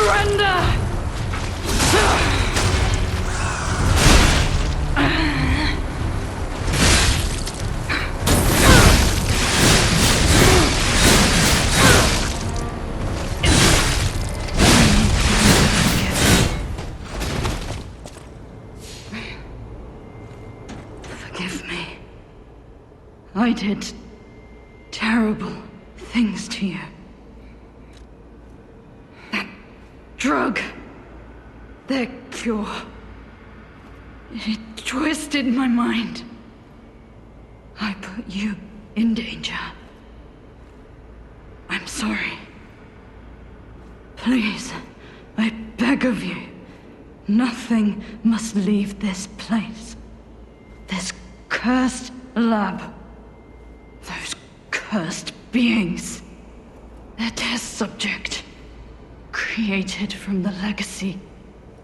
Surrender! Forgive me. I did terrible things to you. That drug, their cure, it twisted my mind. I put you in danger. I'm sorry. Please, I beg of you, nothing must leave this place. This cursed lab. Those cursed beings. Their test subject. Created from the legacy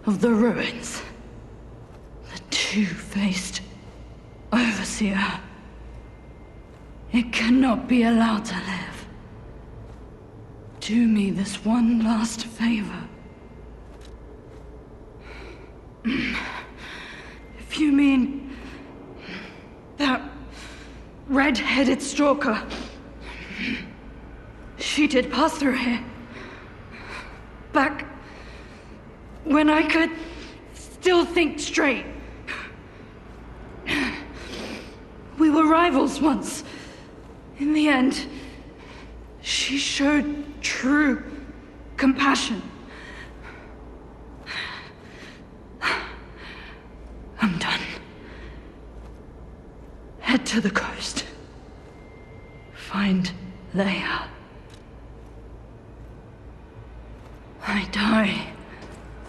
of the ruins. The two-faced overseer. It cannot be allowed to live. Do me this one last favor. If you mean that red-headed stalker, she did pass through here. Back when I could still think straight. We were rivals once. In the end, she showed true compassion. I'm done. Head to the coast. Find Leia. I die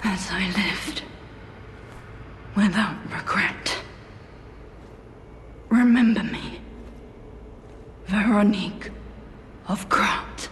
as I lived, without regret. Remember me, Veronique of Kraut.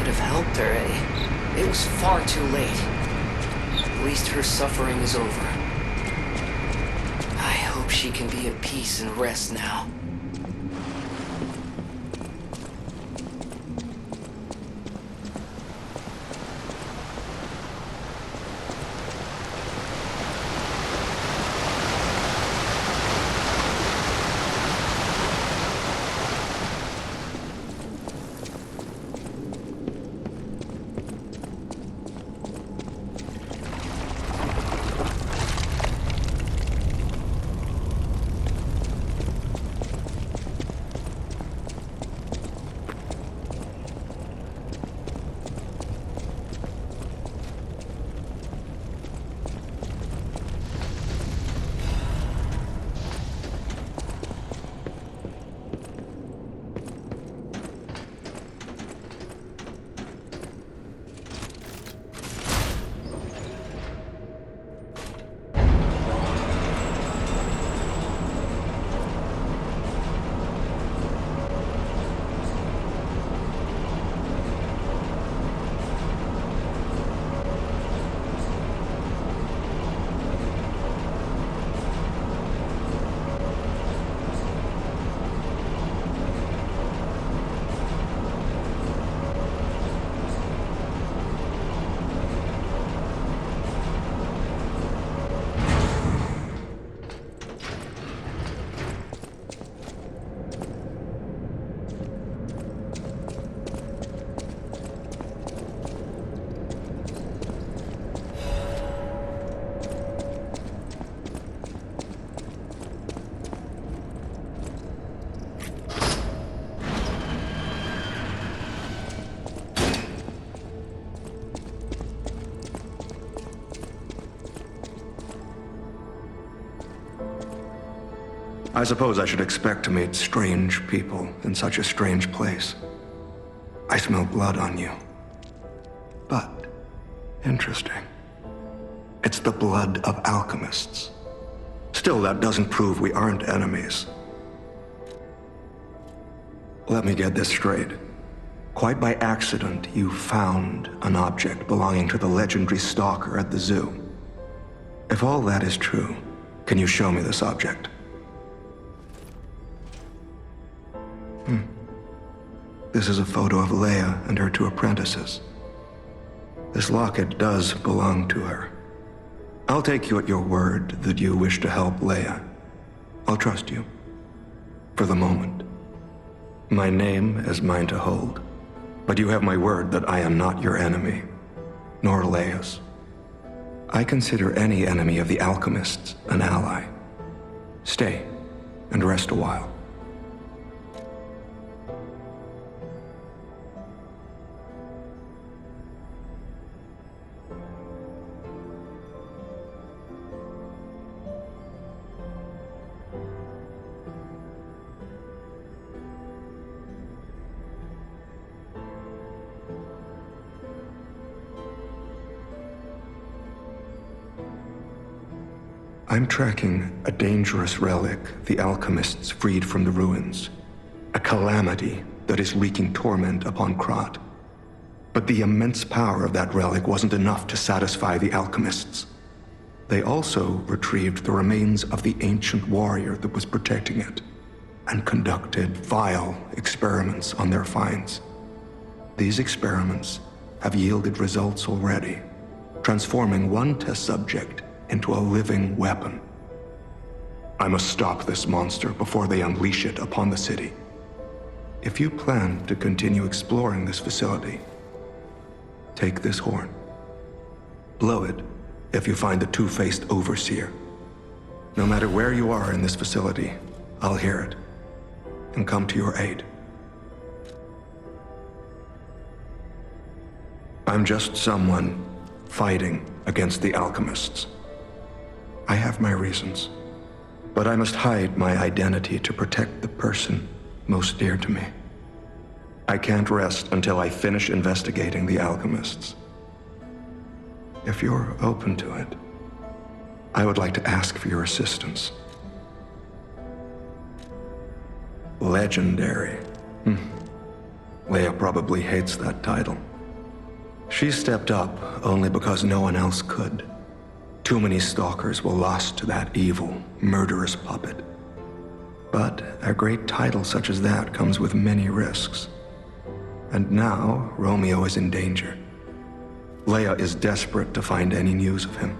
could have helped her, eh? It was far too late. At least her suffering is over. I hope she can be at peace and rest now. I suppose I should expect to meet strange people in such a strange place. I smell blood on you. But, interesting. It's the blood of alchemists. Still, that doesn't prove we aren't enemies. Let me get this straight. Quite by accident, you found an object belonging to the legendary stalker at the zoo. If all that is true, can you show me this object? This is a photo of Leia and her two apprentices. This locket does belong to her. I'll take you at your word that you wish to help Leia. I'll trust you. For the moment. My name is mine to hold, but you have my word that I am not your enemy, nor Leia's. I consider any enemy of the alchemists an ally. Stay and rest a while. I'm tracking a dangerous relic the alchemists freed from the ruins. A calamity that is wreaking torment upon Krat. But the immense power of that relic wasn't enough to satisfy the alchemists. They also retrieved the remains of the ancient warrior that was protecting it, and conducted vile experiments on their finds. These experiments have yielded results already, transforming one test subject into a living weapon. I must stop this monster before they unleash it upon the city. If you plan to continue exploring this facility, take this horn. Blow it if you find the two-faced overseer. No matter where you are in this facility, I'll hear it and come to your aid. I'm just someone fighting against the alchemists. I have my reasons, but I must hide my identity to protect the person most dear to me. I can't rest until I finish investigating the alchemists. If you're open to it, I would like to ask for your assistance. Legendary. Leia probably hates that title. She stepped up only because no one else could. Too many stalkers were lost to that evil, murderous puppet. But a great title such as that comes with many risks. And now, Romeo is in danger. Leia is desperate to find any news of him.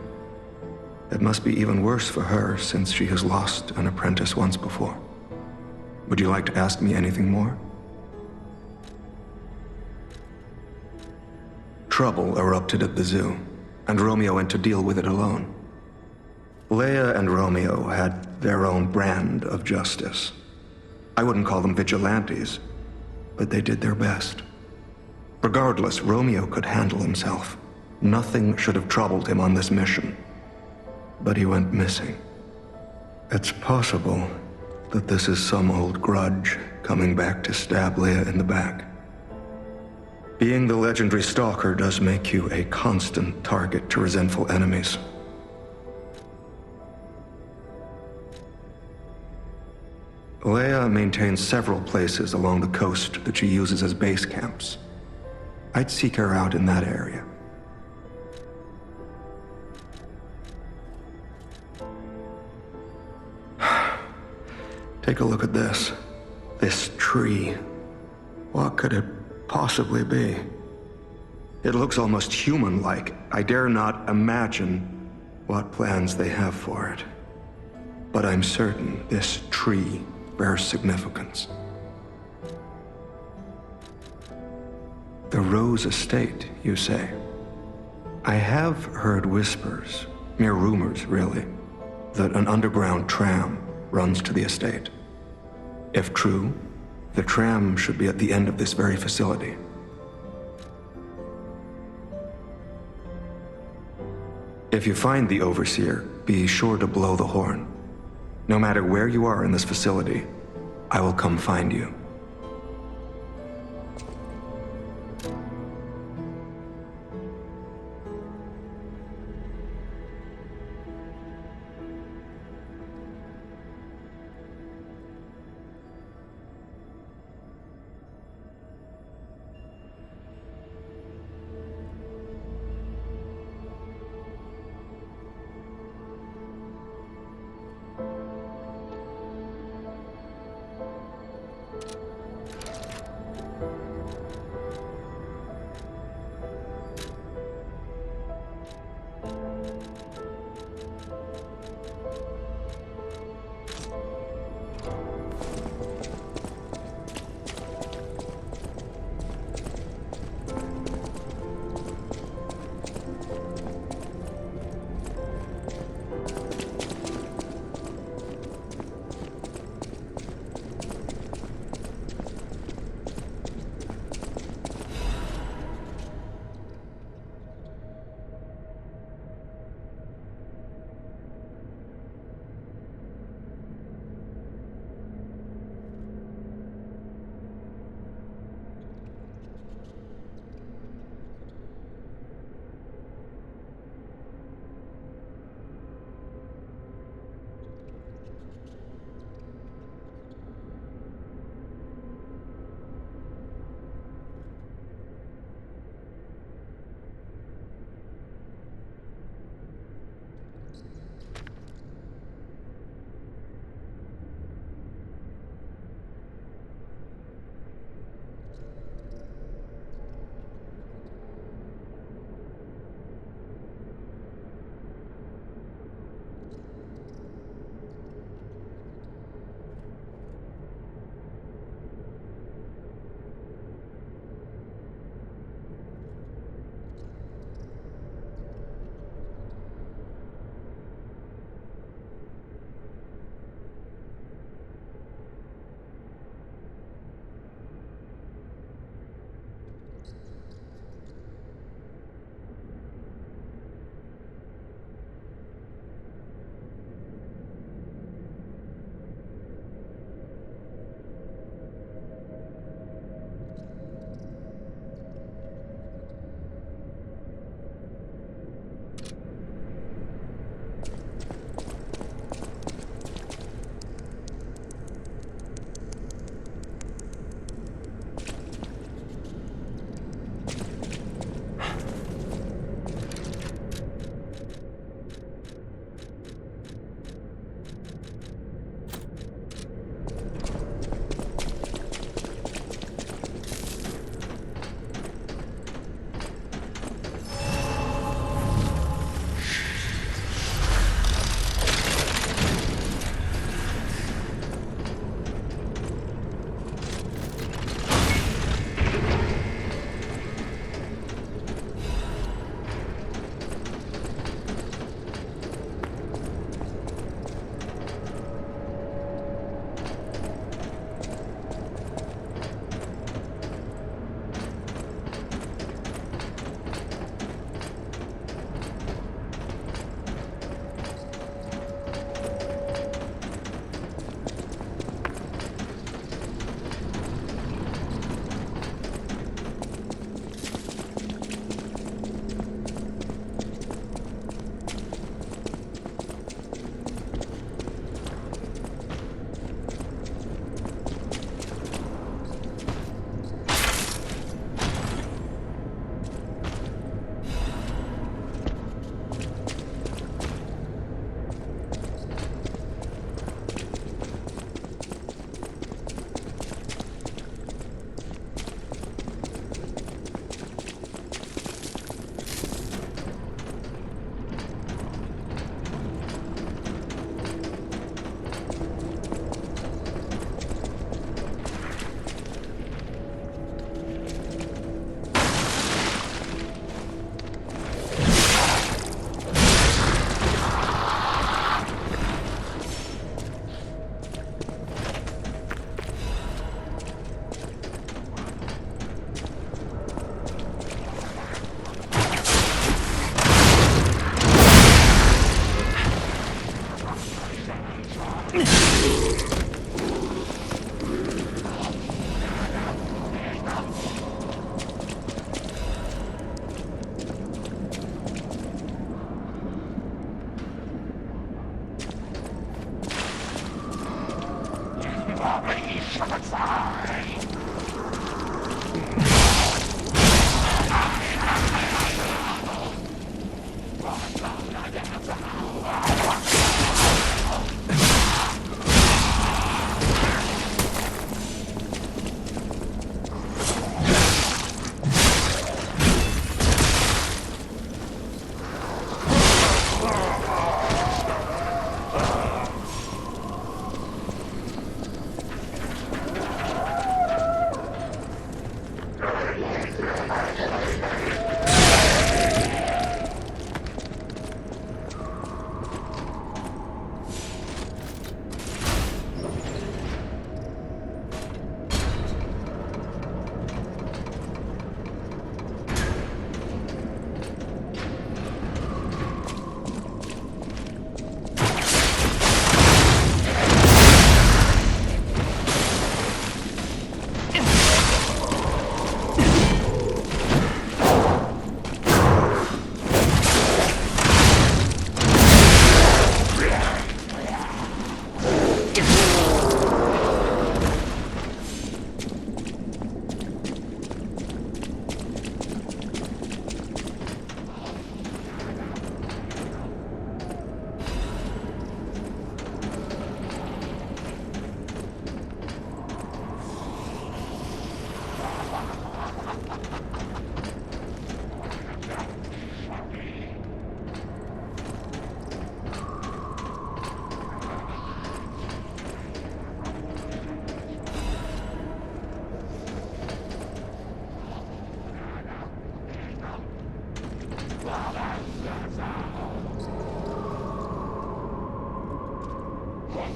It must be even worse for her since she has lost an apprentice once before. Would you like to ask me anything more? Trouble erupted at the zoo, and Romeo went to deal with it alone. Leia and Romeo had their own brand of justice. I wouldn't call them vigilantes, but they did their best. Regardless, Romeo could handle himself. Nothing should have troubled him on this mission. But he went missing. It's possible that this is some old grudge coming back to stab Leia in the back. Being the legendary stalker does make you a constant target to resentful enemies. Leia maintains several places along the coast that she uses as base camps. I'd seek her out in that area. Take a look at this. This tree. What could it possibly be? It looks almost human-like. I dare not imagine what plans they have for it. But I'm certain this tree bears significance. The Rose Estate, you say? I have heard whispers, mere rumors really, that an underground tram runs to the estate. If true, the tram should be at the end of this very facility. If you find the Overseer, be sure to blow the horn. No matter where you are in this facility, I will come find you.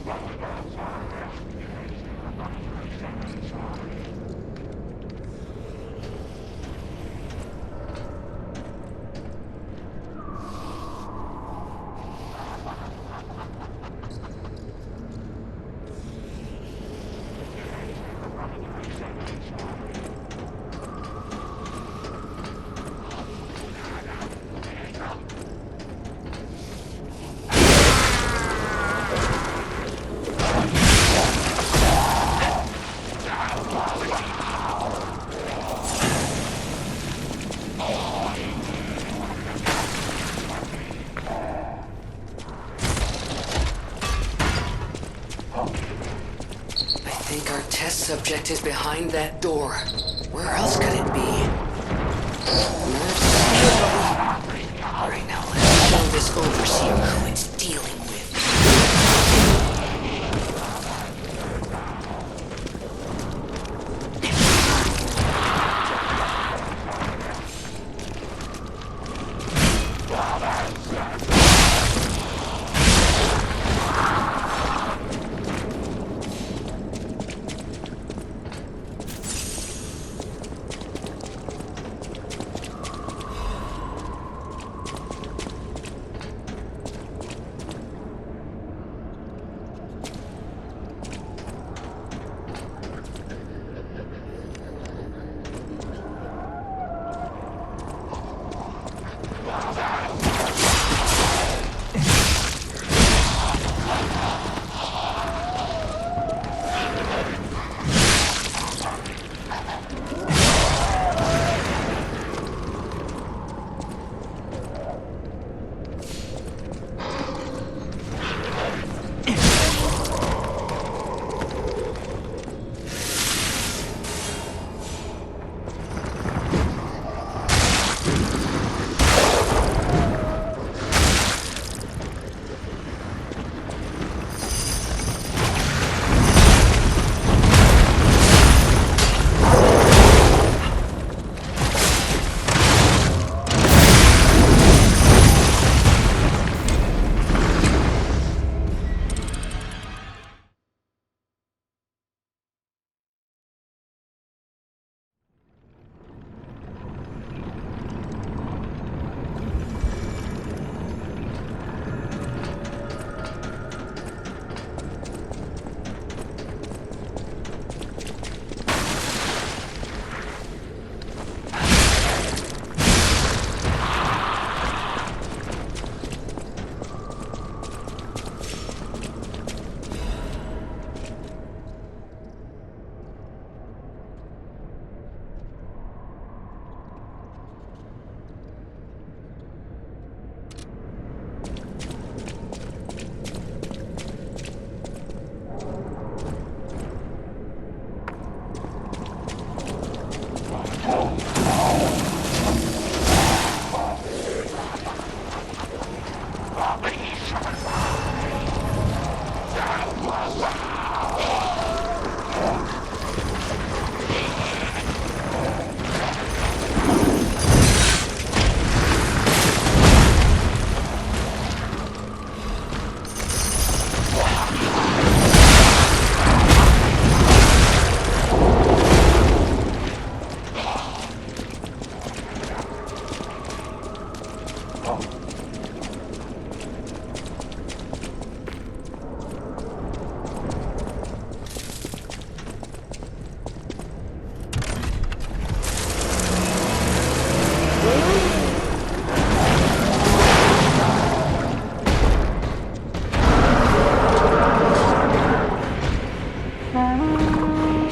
I think our test subject is behind that door. Where else could it be? Nerves steel. Alright, now let's show this overseer who it's dealing with.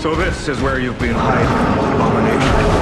So this is where you've been hiding, Abomination.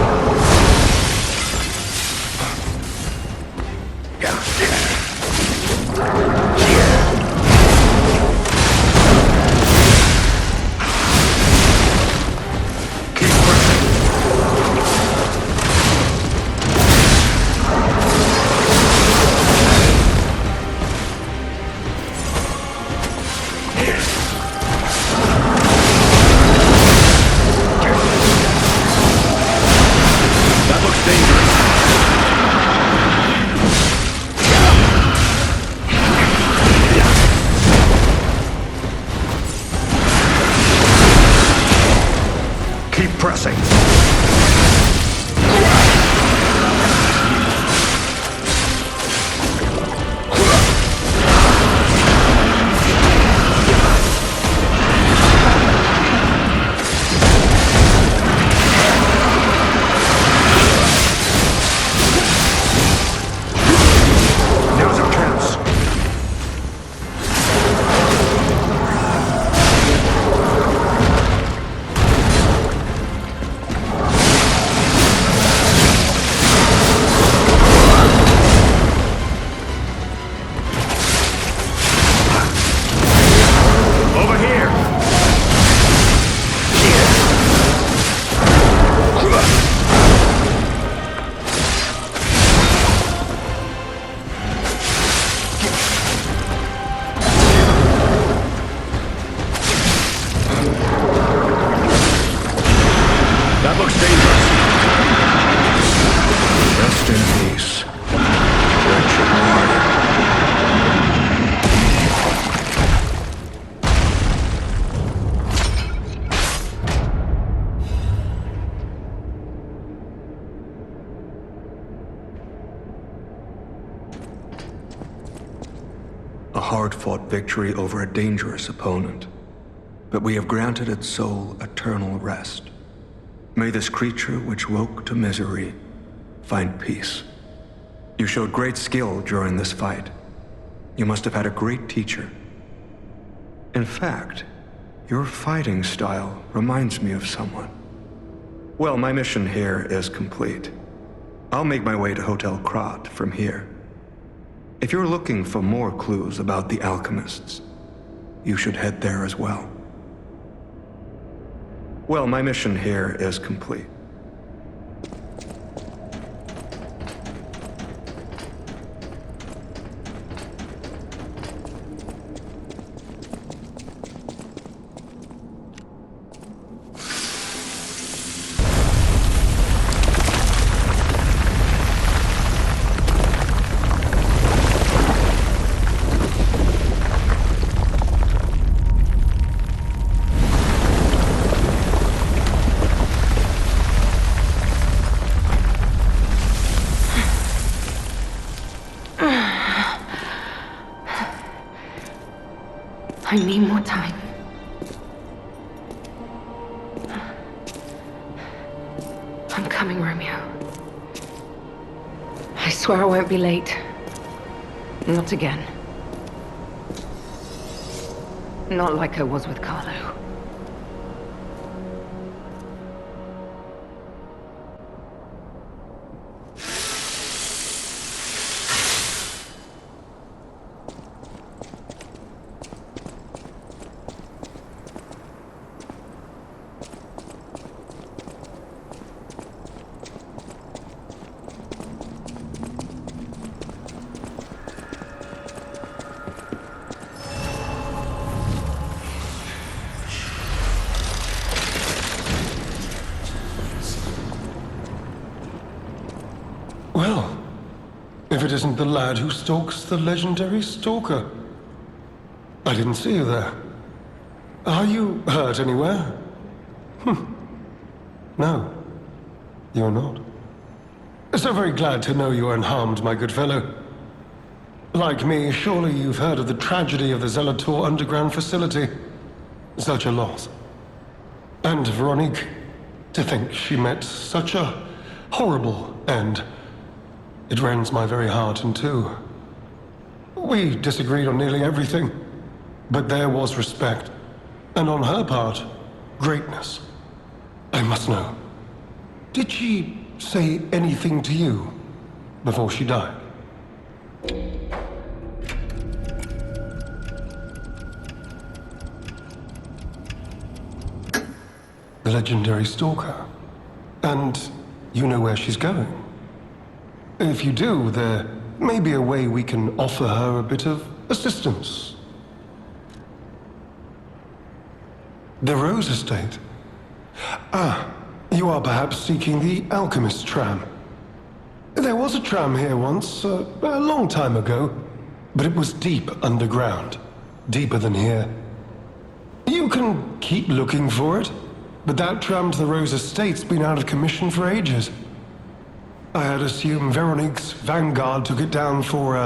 hard-fought victory over a dangerous opponent, but we have granted its soul eternal rest. May this creature which woke to misery find peace. You showed great skill during this fight. You must have had a great teacher. In fact, your fighting style reminds me of someone. Well, my mission here is complete. I'll make my way to Hotel Krat from here. If you're looking for more clues about the alchemists, you should head there as well. Well, my mission here is complete. I need more time. I'm coming, Romeo. I swear I won't be late. Not again. Not like I was with Carlo. Well, if it isn't the lad who stalks the legendary stalker. I didn't see you there. Are you hurt anywhere? No, you're not. So very glad to know you are unharmed, my good fellow. Like me, surely you've heard of the tragedy of the Zelator underground facility. Such a loss. And Veronique, to think she met such a horrible end. It rends my very heart in two. We disagreed on nearly everything, but there was respect, and on her part, greatness. I must know, did she say anything to you before she died? The legendary stalker. And you know where she's going? If you do, there may be a way we can offer her a bit of assistance. The Rose Estate. Ah, you are perhaps seeking the Alchemist tram. There was a tram here once, a long time ago, but it was deep underground. Deeper than here. You can keep looking for it, but that tram to the Rose Estate's been out of commission for ages. I had assumed Veronique's Vanguard took it down for,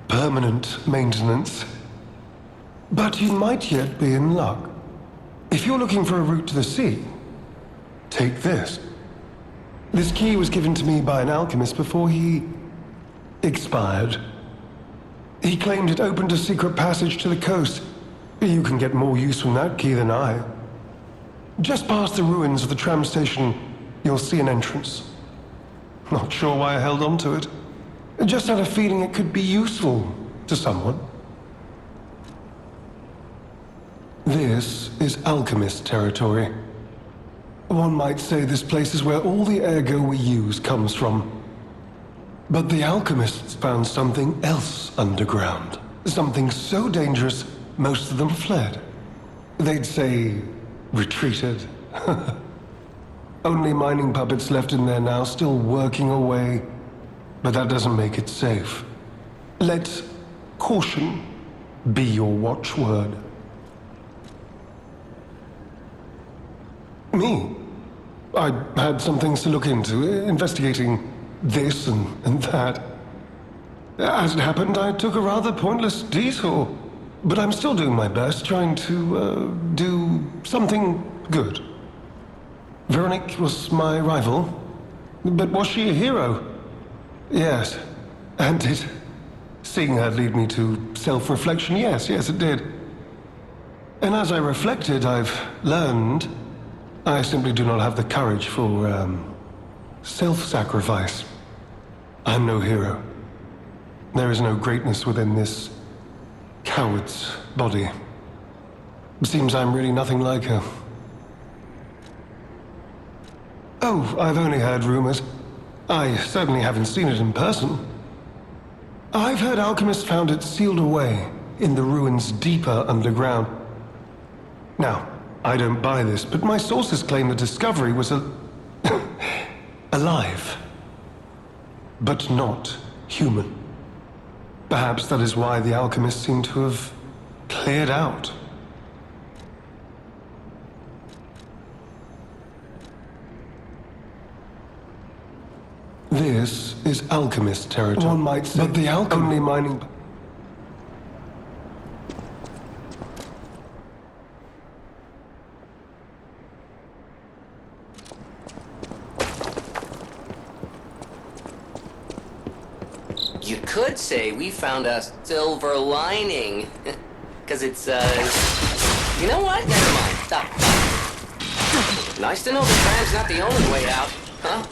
permanent maintenance. But you might yet be in luck. If you're looking for a route to the sea, take this. This key was given to me by an alchemist before he expired. He claimed it opened a secret passage to the coast. You can get more use from that key than I. Just past the ruins of the tram station, you'll see an entrance. Not sure why I held on to it. Just had a feeling it could be useful to someone. This is alchemist territory. One might say this place is where all the ergo we use comes from. But the alchemists found something else underground. Something so dangerous, most of them fled. They'd say, retreated. Only mining puppets left in there now, still working away. But that doesn't make it safe. Let caution be your watchword. Me? I had some things to look into, investigating this and that. As it happened, I took a rather pointless detour. But I'm still doing my best, trying to, do something good. Veronique was my rival, but was she a hero? Yes, and did seeing her lead me to self-reflection? Yes, it did. And as I reflected, I've learned I simply do not have the courage for, self-sacrifice. I'm no hero. There is no greatness within this coward's body. It seems I'm really nothing like her. Oh, I've only heard rumors. I certainly haven't seen it in person. I've heard alchemists found it sealed away in the ruins deeper underground. Now, I don't buy this, but my sources claim the discovery was alive, but not human. Perhaps that is why the alchemists seem to have cleared out. This is alchemist territory. One might say, but the only mining. You could say we found a silver lining. Because it's, You know what? Never mind. Stop. Nice to know the tram's not the only way out, huh?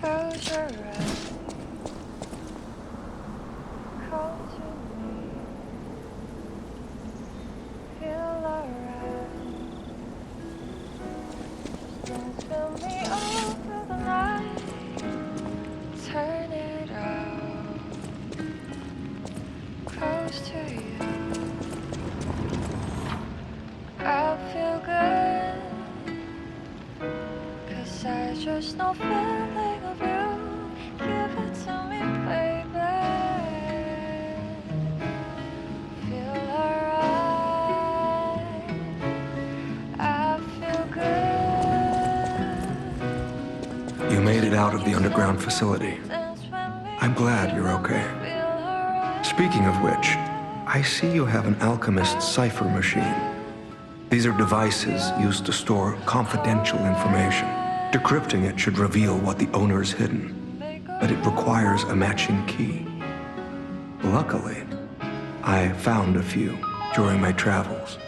Close your eyes, come to me, feel alright. Just don't spill me all through the night, turn it out, close to you. I feel good, 'cause I just know feeling of you. Give it to me, baby. Feel alright. I feel good. You made it out of the underground facility. I'm glad you're okay. Speaking of which, I see you have an alchemist's cipher machine. These are devices used to store confidential information. Decrypting it should reveal what the owner's hidden, but it requires a matching key. Luckily, I found a few during my travels.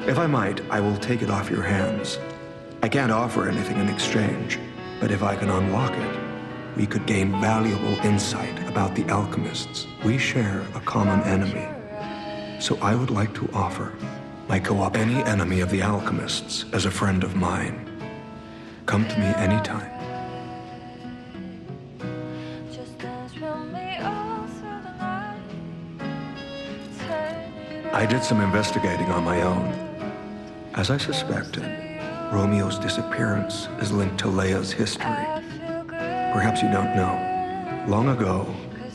If I might, I will take it off your hands. I can't offer anything in exchange, but if I can unlock it, we could gain valuable insight about the alchemists. We share a common enemy, so I would like to offer my co-op any enemy of the alchemists as a friend of mine. Come to me anytime. I did some investigating on my own. As I suspected, Romeo's disappearance is linked to Leia's history. Perhaps you don't know. Long ago,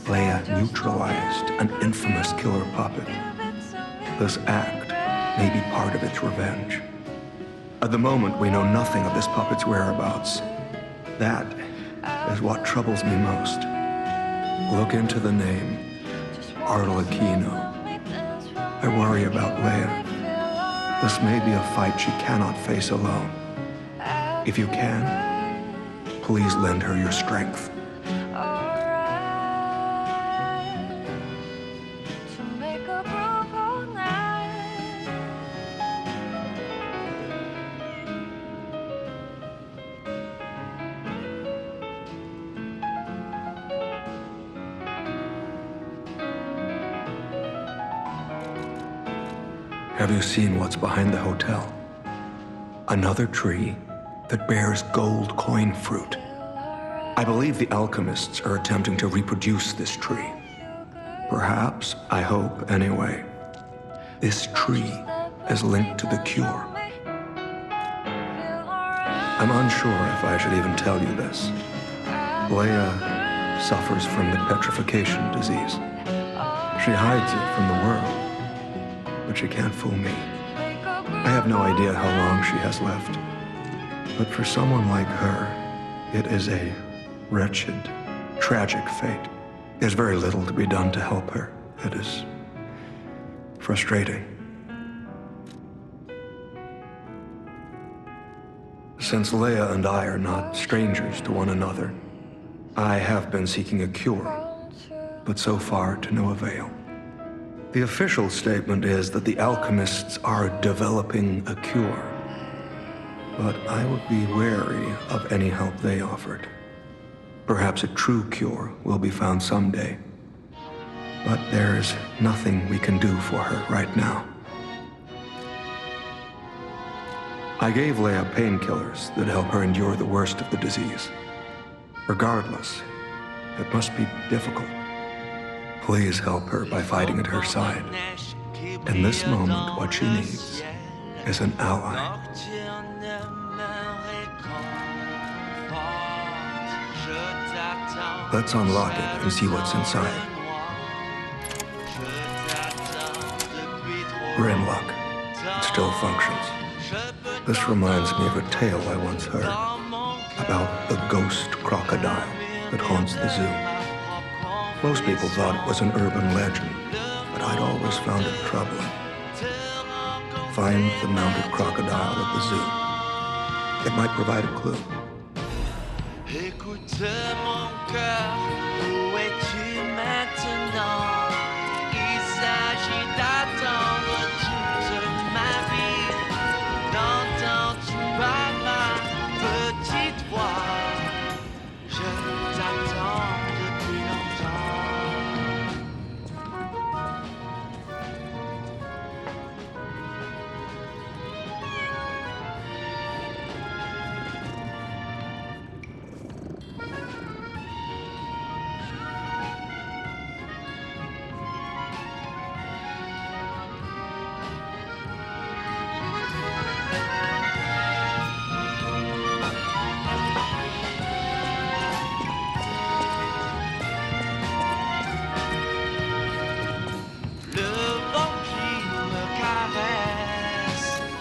Leia neutralized an infamous killer puppet. This act may be part of its revenge. At the moment, we know nothing of this puppet's whereabouts. That is what troubles me most. Look into the name, Arlecchino. I worry about Leia. This may be a fight she cannot face alone. If you can, please lend her your strength. Have you seen what's behind the hotel? Another tree that bears gold coin fruit. I believe the alchemists are attempting to reproduce this tree. Perhaps, I hope anyway, this tree is linked to the cure. I'm unsure if I should even tell you this. Leia suffers from the petrification disease. She hides it from the world, but she can't fool me. I have no idea how long she has left. But for someone like her, it is a wretched, tragic fate. There's very little to be done to help her. It is frustrating. Since Leia and I are not strangers to one another, I have been seeking a cure, but so far to no avail. The official statement is that the alchemists are developing a cure, but I would be wary of any help they offered. Perhaps a true cure will be found someday, but there's nothing we can do for her right now. I gave Leia painkillers that help her endure the worst of the disease. Regardless, it must be difficult. Please help her by fighting at her side. In this moment, what she needs is an ally. Let's unlock it and see what's inside. We're in luck. It still functions. This reminds me of a tale I once heard about the ghost crocodile that haunts the zoo. Most people thought it was an urban legend, but I'd always found it troubling. Find the mounted crocodile at the zoo. It might provide a clue. Écoute mon cœur, où es-tu maintenant? Il s'agit d'attendre toute ma vie. N'entends-tu pas ma petite voix? Je t'attends depuis longtemps.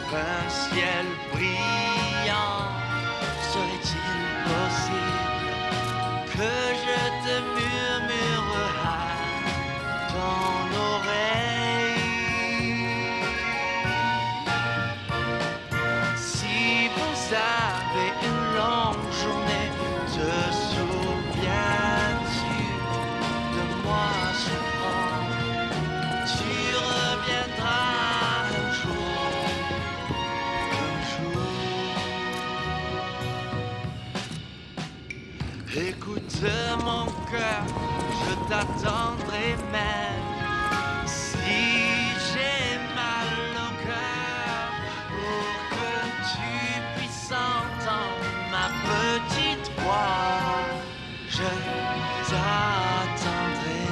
Un ciel brillant, serait-il possible que je te murmure à ton oreille? Si vous avez une longue journée, te souviens-tu de moi souvent? Tu reviendras un jour. Écoute mon cœur, je t'attendrai même si j'ai mal au cœur pour que tu puisses entendre ma petite voix. Je t'attendrai,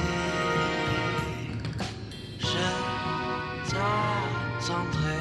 je t'attendrai.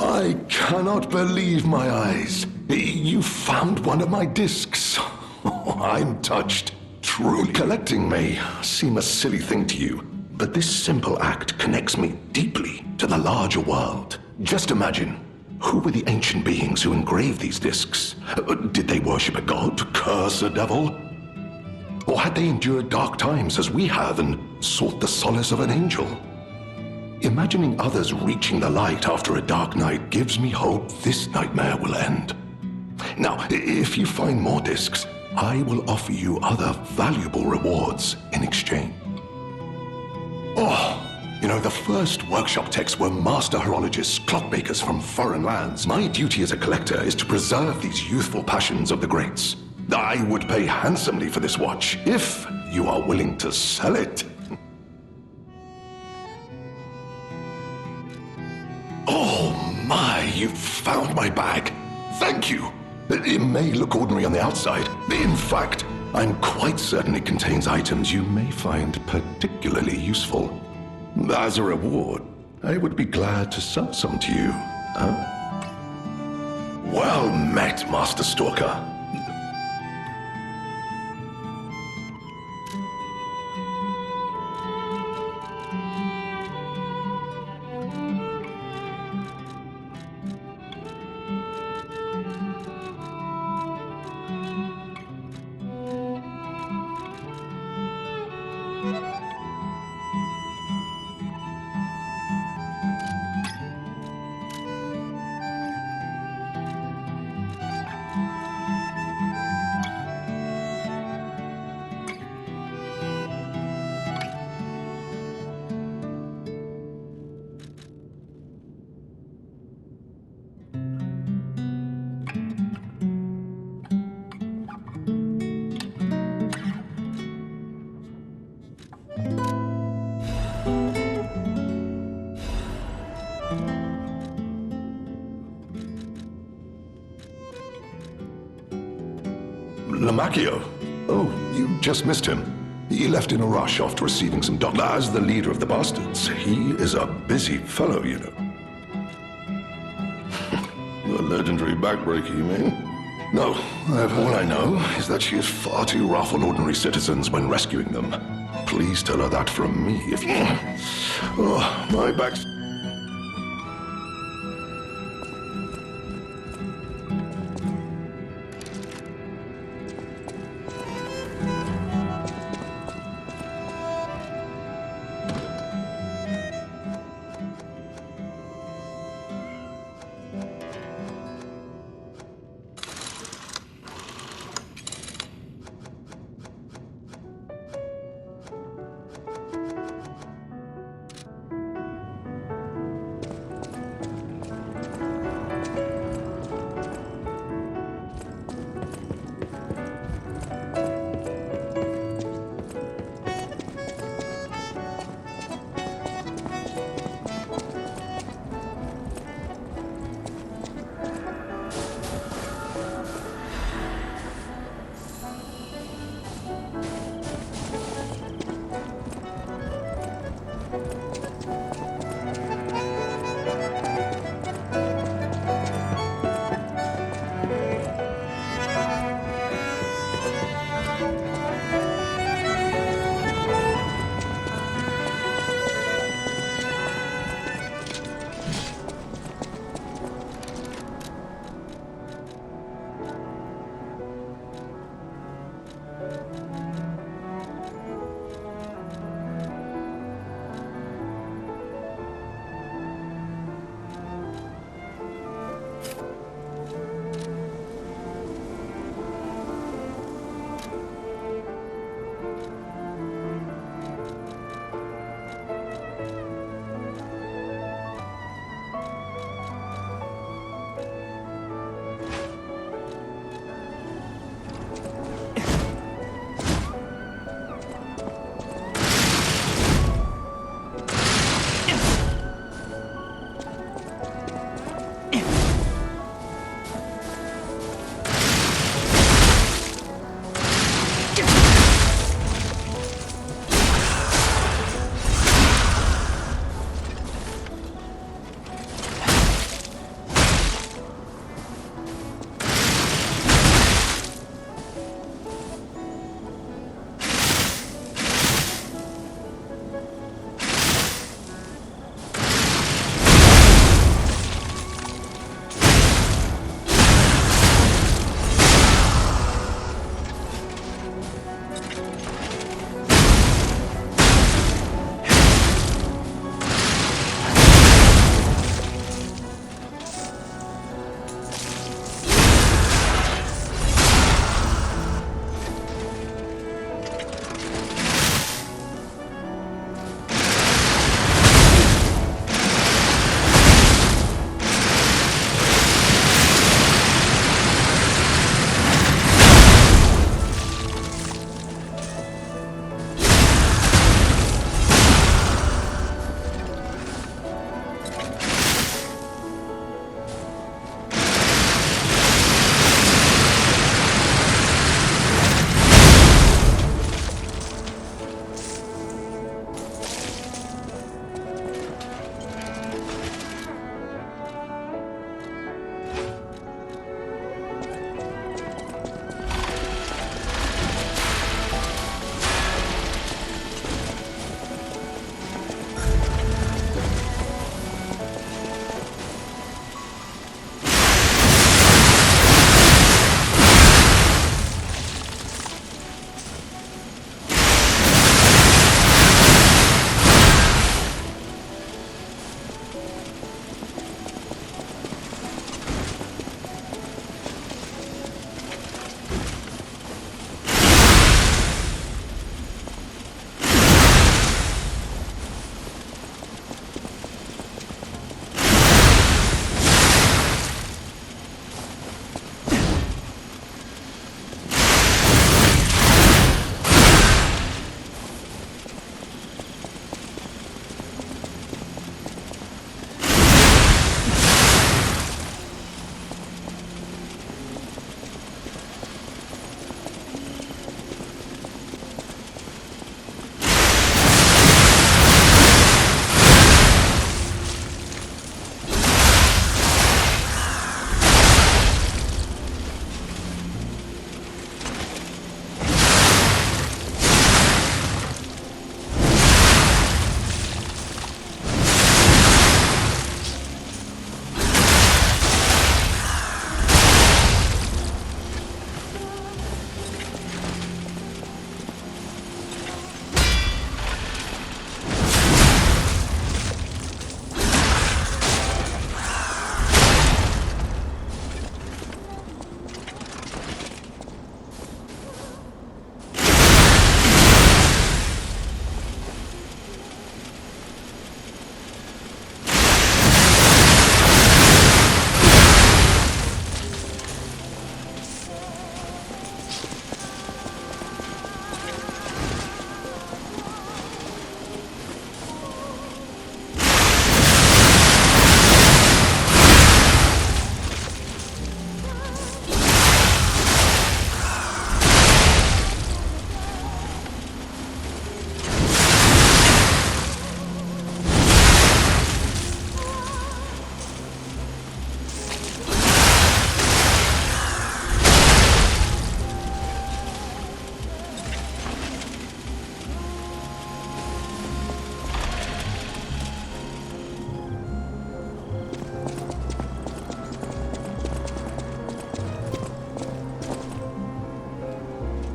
I cannot believe my eyes. You found one of my discs. I'm touched. Truly. Collecting may seem a silly thing to you, but this simple act connects me deeply to the larger world. Just imagine, who were the ancient beings who engraved these discs? Did they worship a god, curse a devil? Or had they endured dark times as we have and sought the solace of an angel? Imagining others reaching the light after a dark night gives me hope this nightmare will end. Now, if you find more discs, I will offer you other valuable rewards in exchange. Oh, you know, the first workshop techs were master horologists, clockmakers from foreign lands. My duty as a collector is to preserve these youthful passions of the greats. I would pay handsomely for this watch, if you are willing to sell it. Oh my, you've found my bag. Thank you. It may look ordinary on the outside. In fact, I'm quite certain it contains items you may find particularly useful. As a reward, I would be glad to sell some to you. Huh? Well met, Master Stalker. Lamacchio? Oh, you just missed him. He left in a rush after receiving some doc. As the leader of the bastards, he is a busy fellow, you know. The legendary backbreaker, you mean? No, all I know is that she is far too rough on ordinary citizens when rescuing them. Please tell her that from me if you... Oh, my back's...